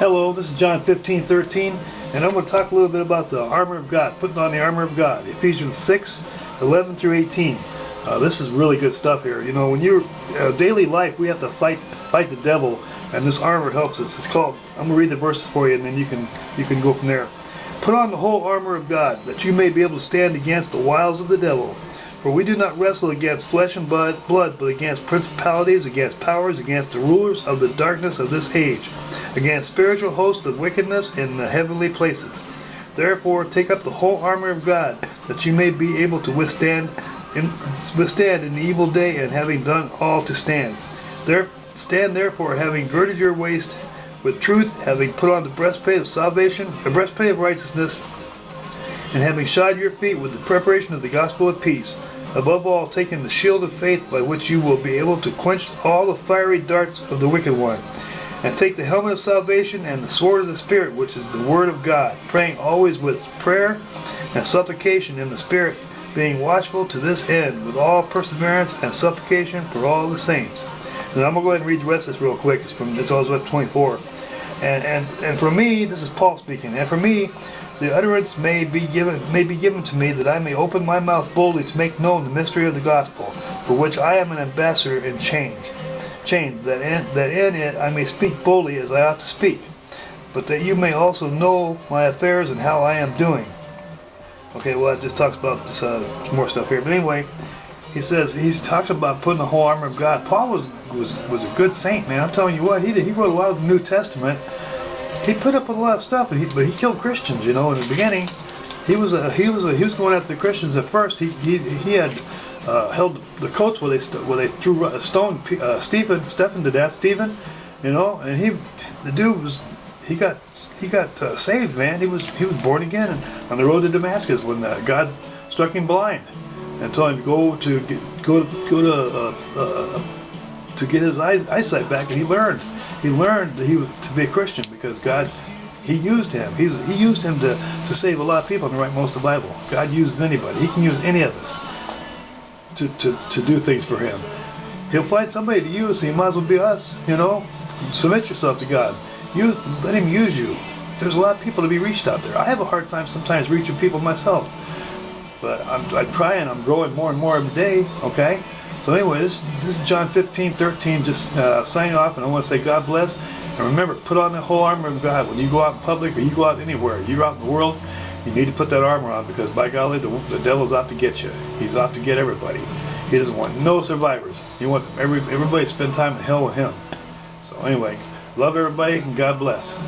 Hello, this is John 15:13, and I'm going to talk a little bit about the armor of God, putting on the armor of God, Ephesians 6:11 through 18. This is really good stuff here. You know, when you're daily life, we have to fight the devil, and this armor helps us. It's called, I'm going to read the verses for you, and then you can go from there. Put on the whole armor of God, that you may be able to stand against the wiles of the devil. For we do not wrestle against flesh and blood, but against principalities, against powers, against the rulers of the darkness of this age, against spiritual hosts of wickedness in the heavenly places. Therefore, take up the whole armor of God, that you may be able to withstand in the evil day, and having done all to stand. Stand therefore, having girded your waist with truth, having put on the breastplate of salvation, the breastplate of righteousness, and having shod your feet with the preparation of the gospel of peace. Above all, taking the shield of faith, by which you will be able to quench all the fiery darts of the wicked one. And take the helmet of salvation and the sword of the Spirit, which is the word of God, praying always with prayer and supplication in the Spirit, being watchful to this end, with all perseverance and supplication for all the saints. And I'm going to go ahead and read the rest of this real quick. It's from Isaiah 24. And for me, this is Paul speaking, and for me, the utterance may be given to me, that I may open my mouth boldly to make known the mystery of the gospel, for which I am an ambassador in chains, that in it I may speak boldly as I ought to speak, but that you may also know my affairs and how I am doing. Okay, well, it just talks about this, some more stuff here. But anyway, he's talking about putting the whole armor of God. Paul was a good saint, man. I'm telling you what, he wrote a lot of the New Testament. He put up with a lot of stuff, but he killed Christians. You know, in the beginning, he was going after the Christians at first. He had held the coats where they threw a stone Stephen to death. Stephen, you know, and the dude got saved, man. He was born again on the road to Damascus when God struck him blind and told him to get his eyesight back, and he learned to be a Christian because God, He used him. He used him to save a lot of people and write most of the Bible. God uses anybody. He can use any of us to do things for Him. He'll find somebody to use, so you might as well be us, you know. Submit yourself to God. Let Him use you. There's a lot of people to be reached out there. I have a hard time sometimes reaching people myself, but I'm trying. I'm growing more and more every day, okay? So anyway, this is John 15:13, just signing off, and I want to say God bless. And remember, put on the whole armor of God. When you go out in public or you go out anywhere, you're out in the world, you need to put that armor on, because by golly, the devil's out to get you. He's out to get everybody. He doesn't want no survivors. He wants everybody to spend time in hell with him. So anyway, love everybody and God bless.